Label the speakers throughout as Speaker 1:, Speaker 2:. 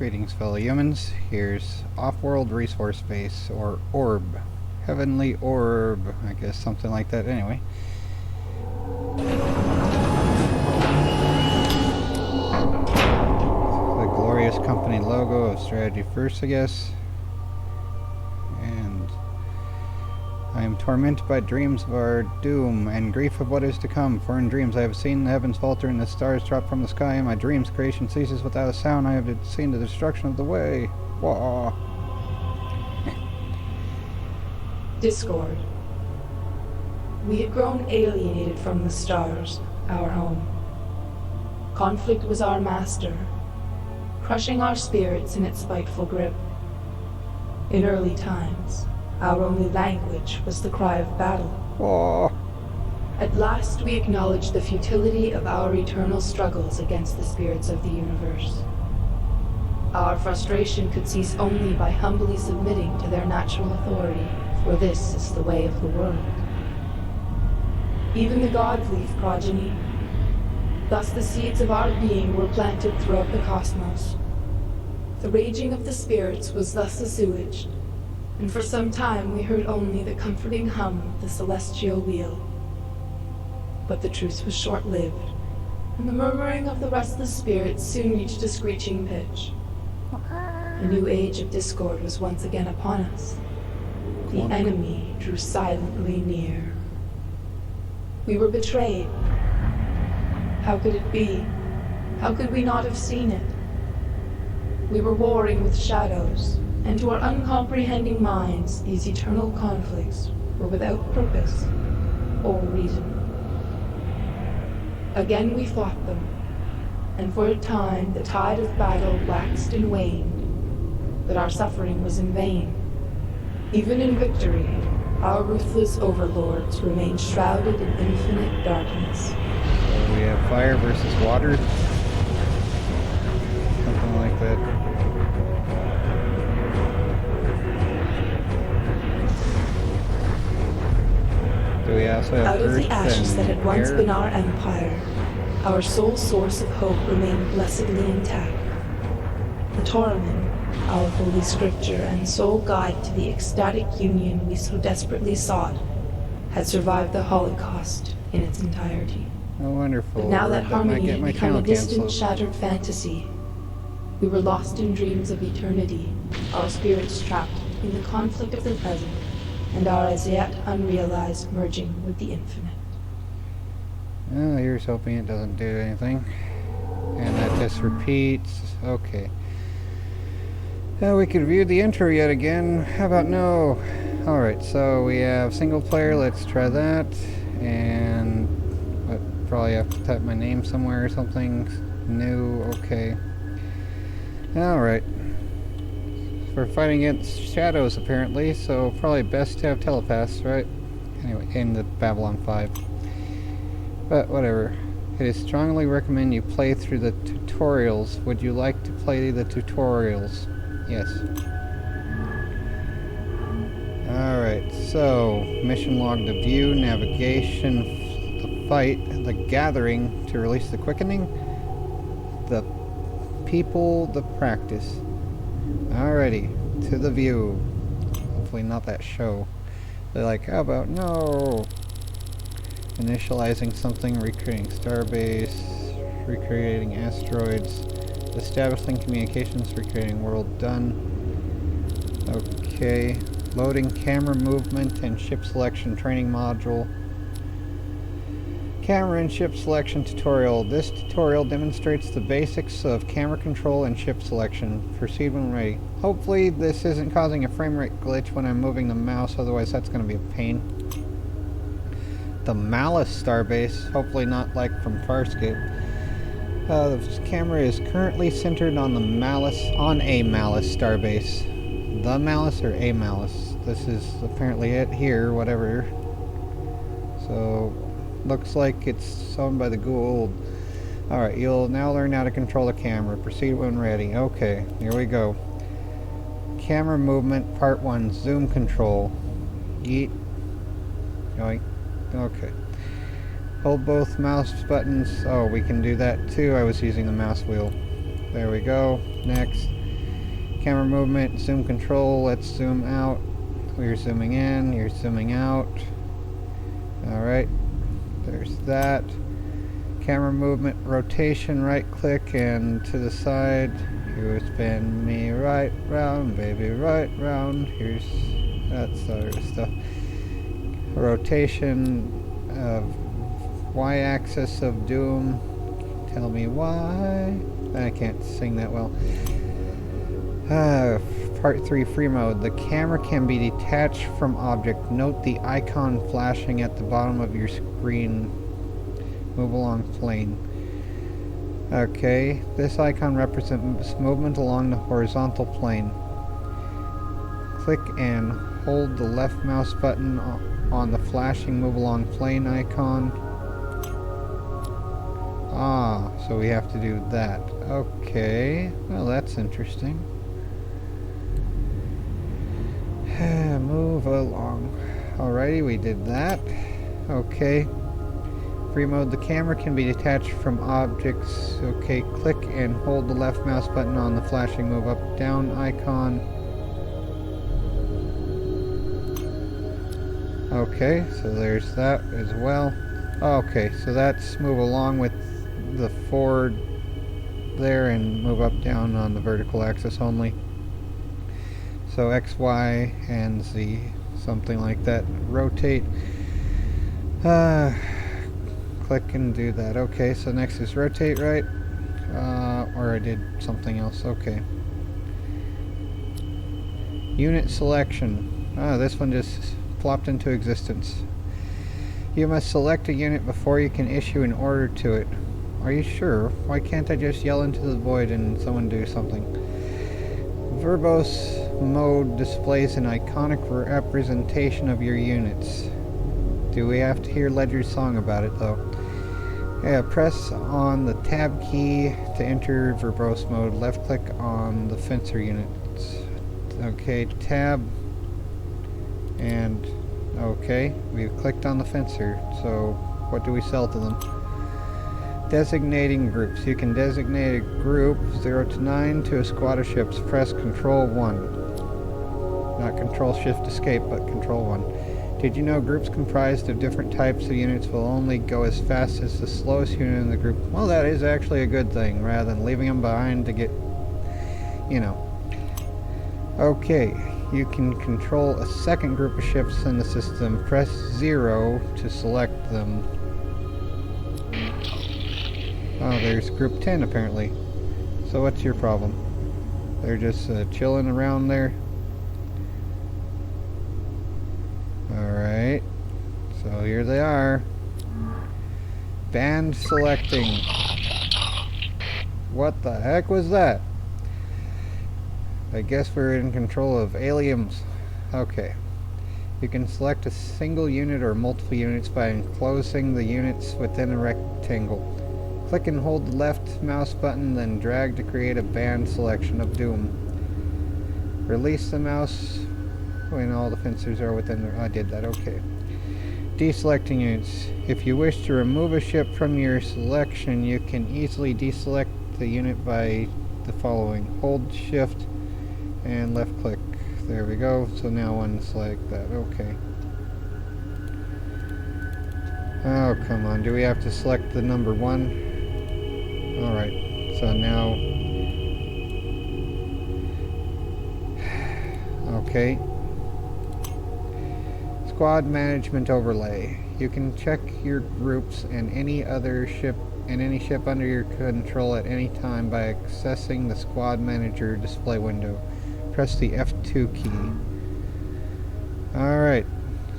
Speaker 1: Greetings, fellow humans. Here's Offworld Resource Base, or ORB. Heavenly Orb, I guess, something like that. Anyway. The glorious company logo of Strategy First, I guess. And I am tormented by dreams of our doom and grief of what is to come. For in dreams I have seen the heavens falter and the stars drop from the sky. In my dreams creation ceases without a sound. I have seen the destruction of the way. Wah.
Speaker 2: Discord. We had grown alienated from the stars, our home. Conflict was our master, crushing our spirits in its spiteful grip. In early times, our only language was the cry of battle.
Speaker 1: Wah.
Speaker 2: At last we acknowledged the futility of our eternal struggles against the spirits of the universe. Our frustration could cease only by humbly submitting to their natural authority, for this is the way of the world. Even the Godleaf progeny. Thus the seeds of our being were planted throughout the cosmos. The raging of the spirits was thus assuaged, and for some time we heard only the comforting hum of the celestial wheel. But the truce was short-lived, and the murmuring of the restless spirits soon reached a screeching pitch. A new age of discord was once again upon us. The enemy drew silently near. We were betrayed. How could it be? How could we not have seen it? We were warring with shadows, and to our uncomprehending minds, these eternal conflicts were without purpose or reason. Again we fought them, and for a time the tide of battle waxed and waned, but our suffering was in vain. Even in victory, our ruthless overlords remained shrouded in infinite darkness.
Speaker 1: So we have fire versus water. Something like that. Do we also have
Speaker 2: Out of
Speaker 1: earth
Speaker 2: the ashes
Speaker 1: and
Speaker 2: that had once
Speaker 1: air?
Speaker 2: been our empire, our sole source of hope remained blessedly intact. The Toraman, our holy scripture and sole guide to the ecstatic union we so desperately sought, had survived the Holocaust in its entirety.
Speaker 1: Oh, wonderful.
Speaker 2: But now that harmony had become
Speaker 1: channel
Speaker 2: a distant,
Speaker 1: canceled.
Speaker 2: shattered fantasy. We were lost in dreams of eternity, our spirits trapped in the conflict of the present, and our as yet unrealized merging with the infinite.
Speaker 1: Oh, here's hoping it doesn't do anything. And that just repeats. Okay. We could view the intro yet again. How about no? Alright, so we have single player. Let's try that. And probably have to type my name somewhere or something. New. Okay. Alright. We're fighting against shadows apparently, so probably best to have telepaths, right? Anyway, in the Babylon 5. But whatever. It is strongly recommend you play through the tutorials. Would you like to play the tutorials? Yes. Alright, so mission log to view, navigation, the fight, the gathering to release the quickening, the people, the practice. Alrighty, to the view. Hopefully not that show. They're like, how about no? Initializing something, recreating starbase, recreating asteroids, establishing communications, recreating world done. Okay, loading camera movement and ship selection training module. Camera and ship selection tutorial. This tutorial demonstrates the basics of camera control and ship selection. Proceed when ready. Hopefully this isn't causing a frame rate glitch when I'm moving the mouse, otherwise that's going to be a pain. The Malice starbase, hopefully not like from Farscape. The camera is currently centered on a Malice starbase. The Malice or a Malice? This is apparently it here, whatever. So, looks like it's owned by the Gould. Alright, you'll now learn how to control the camera. Proceed when ready. Okay, here we go. Camera movement, part 1, zoom control. Yeet. Yoink. Okay. Hold both mouse buttons. Oh, we can do that too. I was using the mouse wheel. There we go. Next. Camera movement, zoom control, let's zoom out. We're zooming in, you're zooming out. Alright, there's that. Camera movement, rotation, right click and to the side. You spin me right round, baby, right round. Here's that sort of stuff. Rotation of y-axis of doom. Tell me why. I can't sing that well. Part 3 free mode. The camera can be detached from object. Note the icon flashing at the bottom of your screen. Move along plane. Okay, this icon represents movement along the horizontal plane. Click and hold the left mouse button on the flashing move along plane icon. Ah, so we have to do that. Okay, well that's interesting. Move along. Alrighty, we did that. Okay. Free mode. The camera can be detached from objects. Okay, click and hold the left mouse button on the flashing move up down icon. Okay, so there's that as well. Okay, so that's move along with the forward there and move up down on the vertical axis only. So X, Y, and Z, something like that. Rotate. Click and do that. Okay, so next is rotate right. Or I did something else. Okay. Unit selection. This one just plopped into existence. You must select a unit before you can issue an order to it. Are you sure? Why can't I just yell into the void and someone do something? Verbose mode displays an iconic representation of your units. Do we have to hear Ledger's song about it though? Yeah, press on the tab key to enter verbose mode. Left click on the fencer units. Okay, tab. And okay, we've clicked on the fencer. So what do we sell to them? Designating groups. You can designate a group 0 to 9 to a squad of ships. Press Control 1. Not Control Shift Escape, but Control 1. Did you know groups comprised of different types of units will only go as fast as the slowest unit in the group? Well, that is actually a good thing, rather than leaving them behind to get, you know. Okay, you can control a second group of ships in the system. Press 0 to select them. Oh, there's group 10 apparently. So what's your problem? They're just chilling around there. Alright. So here they are. Band selecting. What the heck was that? I guess we're in control of aliens. Okay. You can select a single unit or multiple units by enclosing the units within a rectangle. Click and hold the left mouse button, then drag to create a band selection of Doom. Release the mouse when all the fencers are within the... I did that, okay. Deselecting units. If you wish to remove a ship from your selection, you can easily deselect the unit by the following. Hold Shift and left click. There we go. So now one's like that, okay. Oh, come on. Do we have to select the number 1? Alright, so now... Okay. Squad management overlay. You can check your groups and any other ship and any ship under your control at any time by accessing the squad manager display window. Press the F2 key. Alright,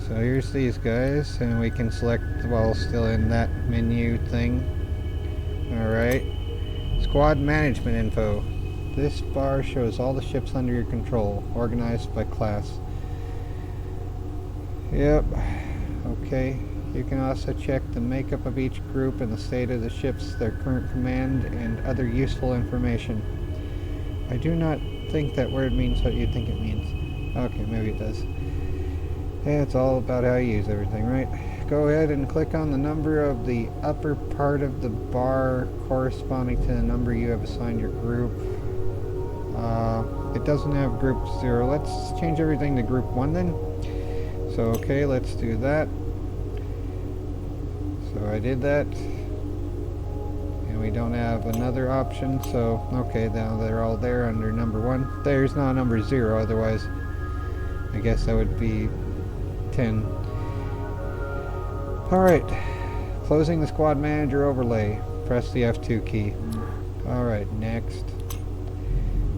Speaker 1: so here's these guys, and we can select while still in that menu thing. Alright. Squad management info. This bar shows all the ships under your control, organized by class. Yep. Okay. You can also check the makeup of each group and the state of the ships, their current command, and other useful information. I do not think that word means what you think it means. Okay, maybe it does. Yeah, it's all about how you use everything, right? Go ahead and click on the number of the upper part of the bar corresponding to the number you have assigned your group. It doesn't have group 0. Let's change everything to group 1 then. So okay, let's do that. So I did that. And we don't have another option, so okay, now they're all there under number 1. There's not number 0, otherwise I guess that would be 10. Alright, closing the squad manager overlay. Press the F2 key. Alright, next.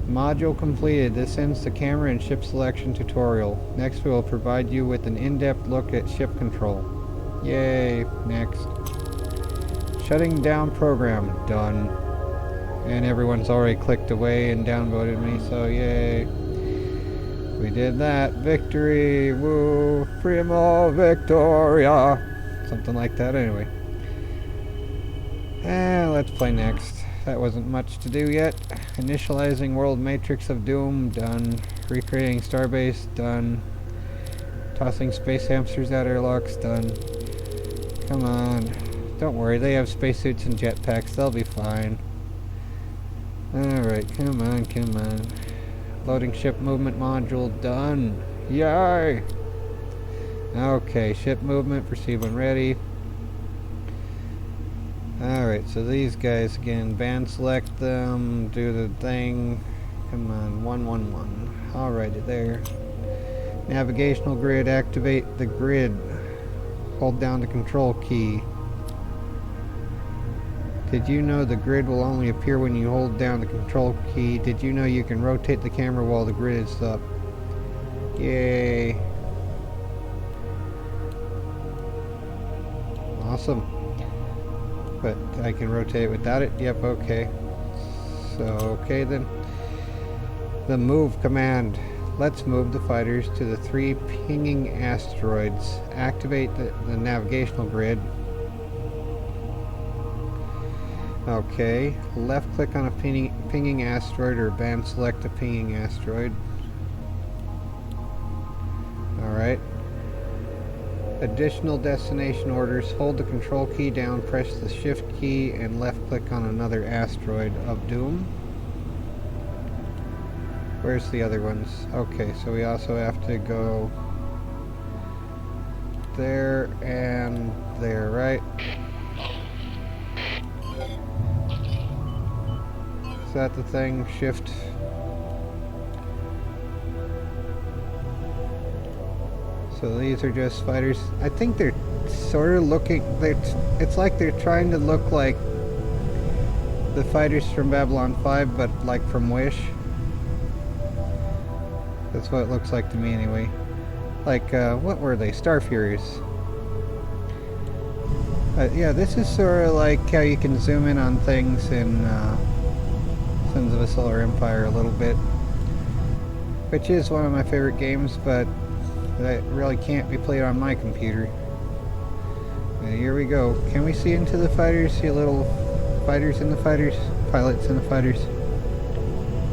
Speaker 1: Module completed. This ends the camera and ship selection tutorial. Next we will provide you with an in-depth look at ship control. Yay! Next. Shutting down program. Done. And everyone's already clicked away and downvoted me, so yay. We did that. Victory! Woo! Primo Victoria! Something like that anyway. Let's play next. That wasn't much to do yet. Initializing world matrix of doom, done. Recreating starbase, done. Tossing space hamsters out airlocks, done. Come on. Don't worry, they have spacesuits and jetpacks, they'll be fine. Alright, come on, come on. Loading ship movement module, done. Yay! Okay, ship movement, proceed when ready. Alright, so these guys again, band select them, do the thing. Come on, 111. Alrighty, there. Navigational grid, activate the grid. Hold down the control key. Did you know the grid will only appear when you hold down the control key? Did you know you can rotate the camera while the grid is up? Yay. Awesome. But I can rotate it without it? Yep, okay. So, okay then. The move command. Let's move the fighters to the 3 pinging asteroids. Activate the navigational grid. Okay. Left click on a pinging asteroid or band select a pinging asteroid. Alright. Additional destination orders. Hold the control key down, press the shift key, and left click on another asteroid of doom. Where's the other ones? Okay, so we also have to go there and there, right? Is that the thing? Shift. So these are just fighters. I think they're sort of looking, it's like they're trying to look like the fighters from Babylon 5, but like from Wish. That's what it looks like to me anyway. Like, what were they? Star Furies. Yeah, this is sort of like how you can zoom in on things in Sons of a Solar Empire a little bit. Which is one of my favorite games, but that really can't be played on my computer. Here we go. Can we see into the fighters? See little fighters in the fighters? Pilots in the fighters?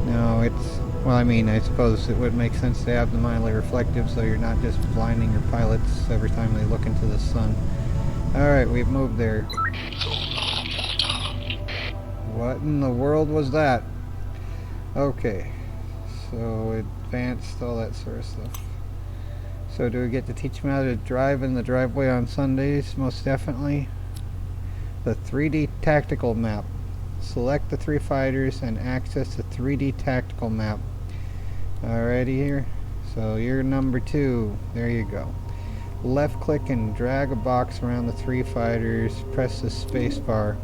Speaker 1: No, it's... Well, I mean, I suppose it would make sense to have them mildly reflective so you're not just blinding your pilots every time they look into the sun. Alright, we've moved there. What in the world was that? Okay. So, advanced, all that sort of stuff. So do we get to teach them how to drive in the driveway on Sundays? Most definitely. The 3D tactical map. Select the 3 fighters and access the 3D tactical map. Alrighty here. So you're number 2. There you go. Left click and drag a box around the 3 fighters. Press the space bar.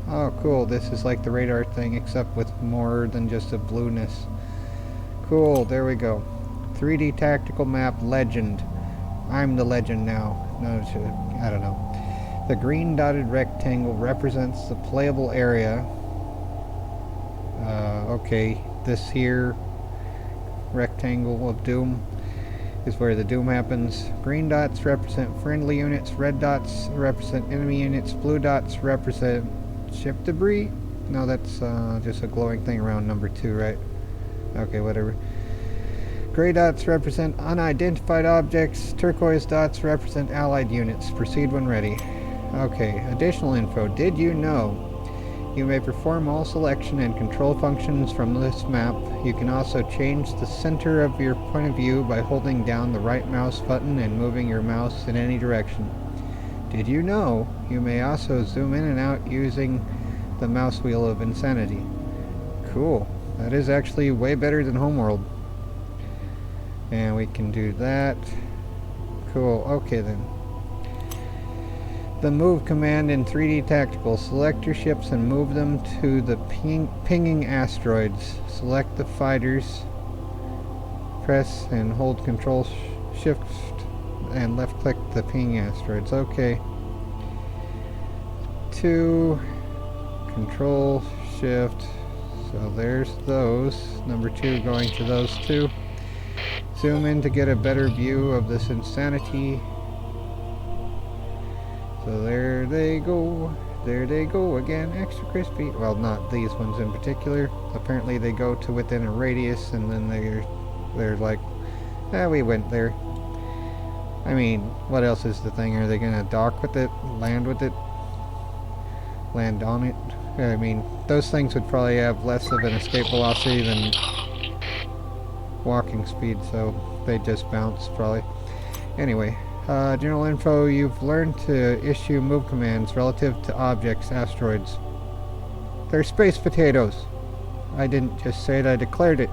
Speaker 1: Oh cool, this is like the radar thing except with more than just a blueness. Cool, there we go. 3D tactical map legend. I'm the legend now. No, I don't know. The green dotted rectangle represents the playable area. Okay, this here rectangle of doom is where the doom happens. Green dots represent friendly units, red dots represent enemy units, blue dots represent ship debris. No, that's just a glowing thing around number 2, right? Okay, whatever. Gray dots represent unidentified objects. Turquoise dots represent allied units. Proceed when ready. Okay, additional info. Did you know You may perform all selection and control functions from this map. You can also change the center of your point of view by holding down the right mouse button and moving your mouse in any direction. Did you know you may also zoom in and out using the mouse wheel of insanity? Cool. That is actually way better than Homeworld. And we can do that. Cool. Okay then. The move command in 3D Tactical. Select your ships and move them to the pinging asteroids. Select the fighters. Press and hold control shift and left click the pinging asteroids. Okay. 2. Control shift. So there's those. Number 2 going to those 2. Zoom in to get a better view of this insanity. So there they go. There they go again. Extra crispy. Well, not these ones in particular. Apparently they go to within a radius and then they're like, we went there. I mean, what else is the thing? Are they gonna dock with it? Land with it? Land on it? I mean, those things would probably have less of an escape velocity than walking speed, so they just bounce probably. Anyway. General info, you've learned to issue move commands relative to objects, asteroids. They're space potatoes. I didn't just say it, I declared it.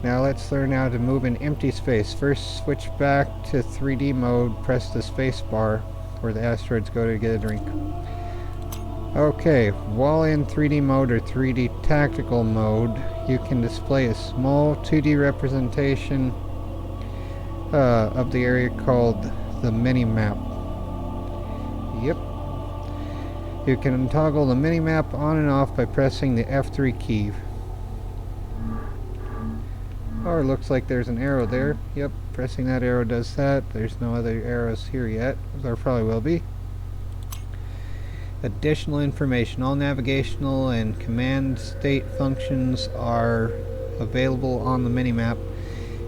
Speaker 1: Now let's learn how to move in empty space. First, switch back to 3D mode, press the space bar where the asteroids go to get a drink. Okay, while in 3D mode or 3D tactical mode, you can display a small 2D representation of the area called the mini-map. Yep. You can toggle the mini-map on and off by pressing the F3 key. Oh, it looks like there's an arrow there. Yep, pressing that arrow does that. There's no other arrows here yet. There probably will be. Additional information. All navigational and command state functions are available on the mini-map.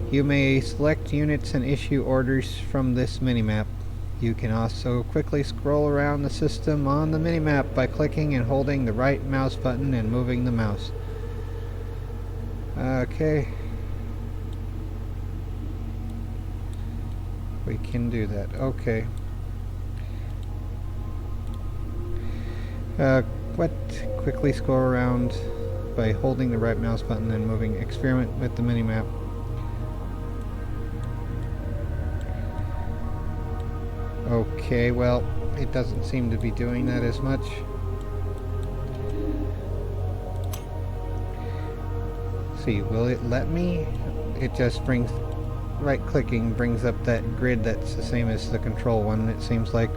Speaker 1: You may select units and issue orders from this minimap. You can also quickly scroll around the system on the minimap by clicking and holding the right mouse button and moving the mouse. Okay. We can do that. Okay. Quickly scroll around by holding the right mouse button and moving. Experiment with the minimap. Okay, well, it doesn't seem to be doing that as much. Let's see, will it let me? It just brings, right-clicking brings up that grid that's the same as the control one, it seems like.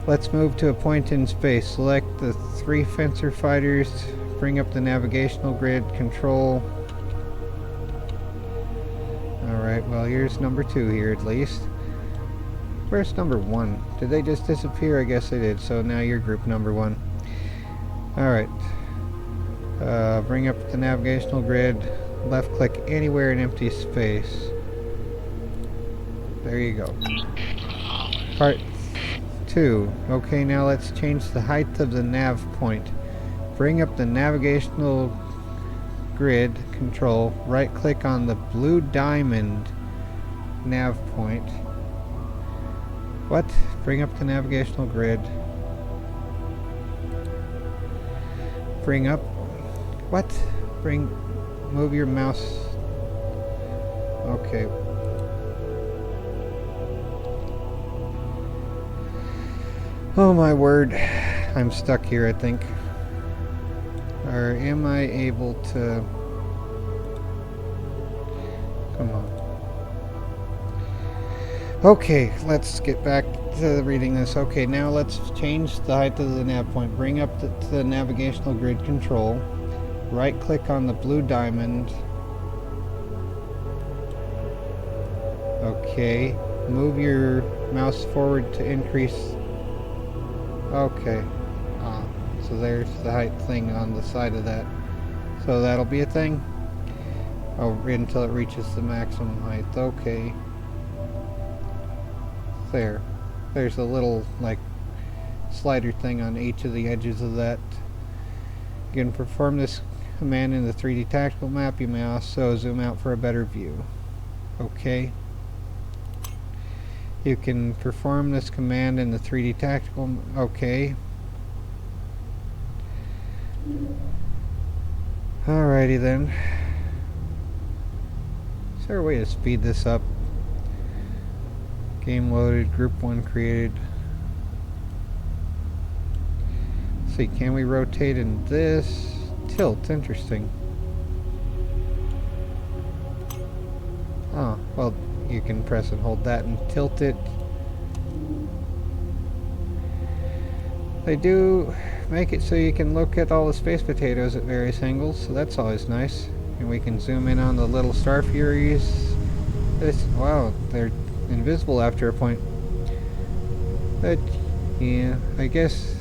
Speaker 1: Let's move to a point in space. Select the 3 fencer fighters, bring up the navigational grid, control. Alright, well, here's number 2 here at least. Where's number 1? Did they just disappear? I guess they did. So now you're group number 1. Alright. Bring up the navigational grid. Left click anywhere in empty space. There you go. Part 2. Okay, now let's change the height of the nav point. Bring up the navigational grid control. Right click on the blue diamond nav point. What? Bring up the navigational grid. Bring up. What? Move your mouse. Okay. Oh my word. I'm stuck here, I think. Or am I able to... Come on. Okay, let's get back to reading this. Okay, now let's change the height of the nav point. Bring up the navigational grid control. Right click on the blue diamond. Okay, move your mouse forward to increase. Okay, so there's the height thing on the side of that. So that'll be a thing? Oh, until it reaches the maximum height. Okay. There's a little, like, slider thing on each of the edges of that. You can perform this command in the 3D tactical map. You may also zoom out for a better view. Okay. You can perform this command in the 3D tactical. Okay. Alrighty then. Is there a way to speed this up? Game loaded, group 1 created. Let's see, can we rotate in this? Tilt, interesting. Oh, well, you can press and hold that and tilt it. They do make it so you can look at all the space potatoes at various angles, so that's always nice. And we can zoom in on the little star furies. Wow, they're invisible after a point. But yeah, I guess,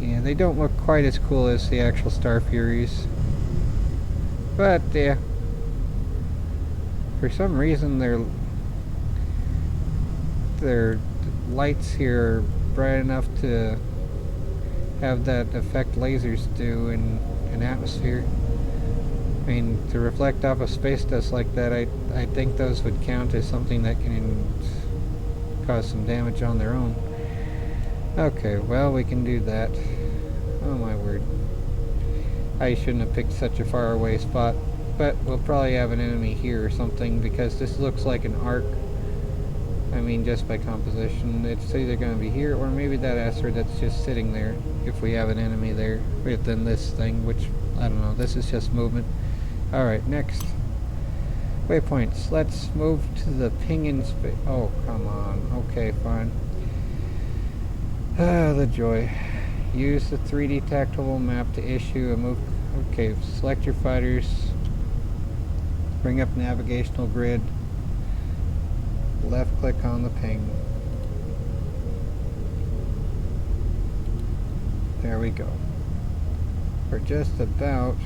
Speaker 1: yeah, they don't look quite as cool as the actual star furies. But yeah, for some reason their lights here are bright enough to have that effect lasers do in an atmosphere. I mean, to reflect off of space dust like that, I think those would count as something that can cause some damage on their own. Okay, well, we can do that. Oh my word. I shouldn't have picked such a far away spot, but we'll probably have an enemy here or something, because this looks like an arc. I mean, just by composition, it's either going to be here, or maybe that asteroid that's just sitting there, if we have an enemy there, within this thing, which, I don't know, this is just movement. Alright, next. Waypoints. Let's move to the ping in space. Oh, come on. Okay, fine. Ah, the joy. Use the 3D tactile map to issue a move. Okay, select your fighters. Bring up navigational grid. Left click on the ping. There we go. We're just about.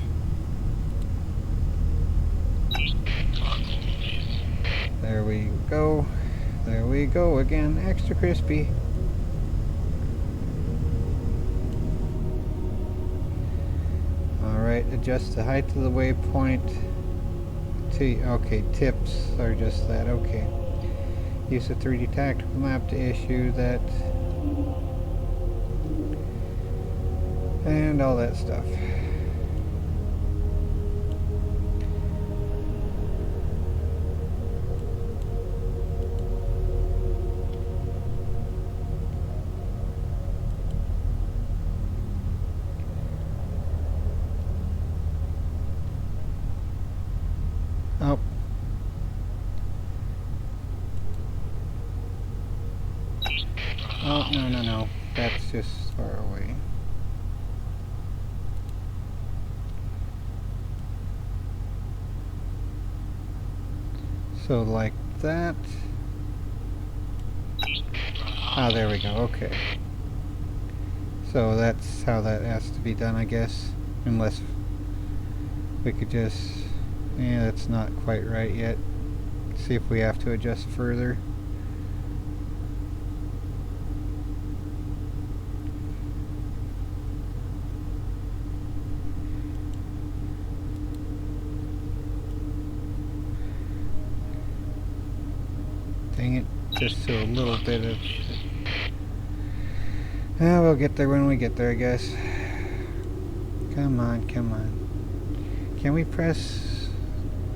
Speaker 1: There we go. There we go again. Extra crispy. Alright, adjust the height of the waypoint. Okay, tips are just that. Okay. Use the 3D tactical map to issue that. And all that stuff. Oh. Oh, no, no, no. That's just far away. So, like that. Ah, there we go. Okay. So that's how that has to be done, I guess. Unless we could just... Yeah, that's not quite right yet. See if we have to adjust further. Dang it, just so a little bit of... Ah, we'll get there when we get there, I guess. Come on, come on. Can we press...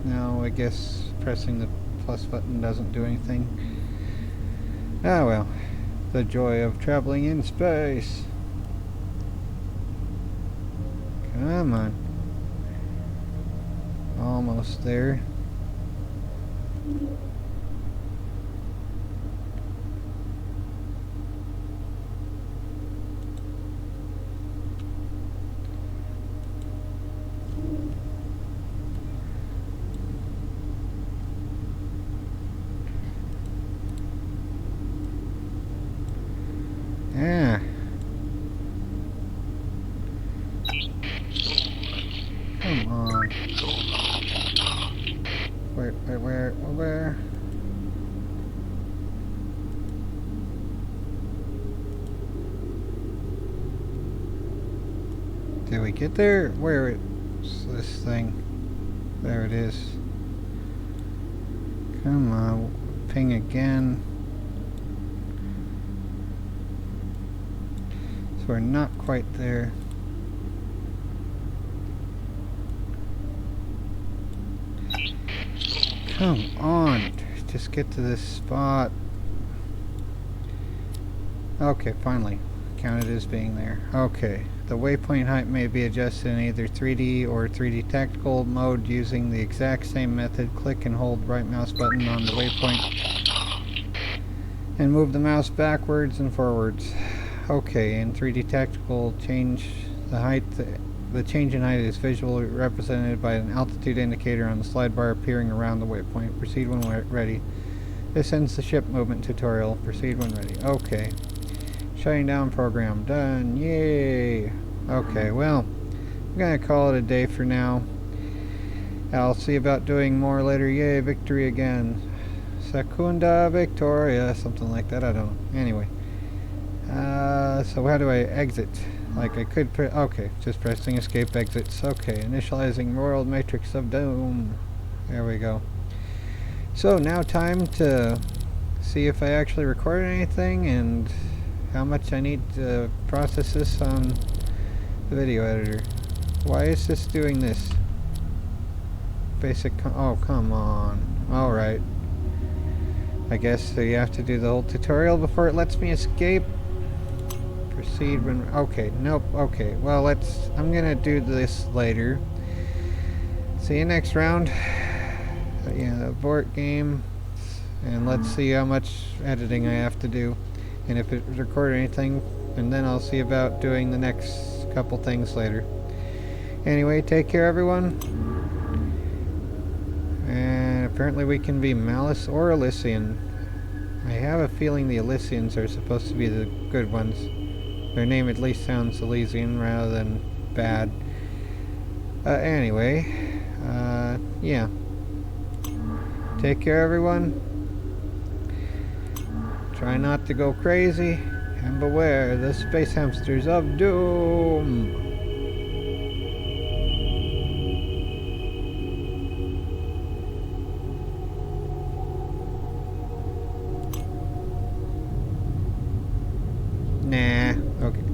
Speaker 1: No, I guess pressing the plus button doesn't do anything. Ah well, the joy of traveling in space. Come on. Almost there. Yeah. Come on. Where? Did we get there? Where is this thing? There it is. Come on, ping again. So we're not quite there. Come on, just get to this spot. Okay, finally. Counted as being there. Okay, the waypoint height may be adjusted in either 3D or 3D tactical mode using the exact same method. Click and hold right mouse button on the waypoint and move the mouse backwards and forwards. Okay, in 3D tactical, change the height. The change in height is visually represented by an altitude indicator on the slide bar appearing around the waypoint. Proceed when ready. This ends the ship movement tutorial. Proceed when ready. Okay. Shutting down program. Done. Yay! Okay, well, I'm gonna call it a day for now. I'll see about doing more later. Yay, victory again. Secunda Victoria. Something like that, I don't know. Anyway. So how do I exit? Like I could okay, just pressing escape exits. Okay, initializing world matrix of doom. There we go. So now time to see if I actually recorded anything and how much I need to process this on the video editor. Why is this doing this? Basic oh, come on. Alright. I guess you have to do the whole tutorial before it lets me escape. Proceed when... Okay, nope, okay. Well, I'm gonna do this later. See you next round. Yeah, abort game. And let's see how much editing I have to do. And if it recorded anything. And then I'll see about doing the next couple things later. Anyway, take care everyone. And apparently we can be Malice or Elysian. I have a feeling the Elysians are supposed to be the good ones. Their name at least sounds Elysian rather than bad. Anyway, yeah. Take care, everyone. Try not to go crazy, and beware the space hamsters of doom. Nah, okay.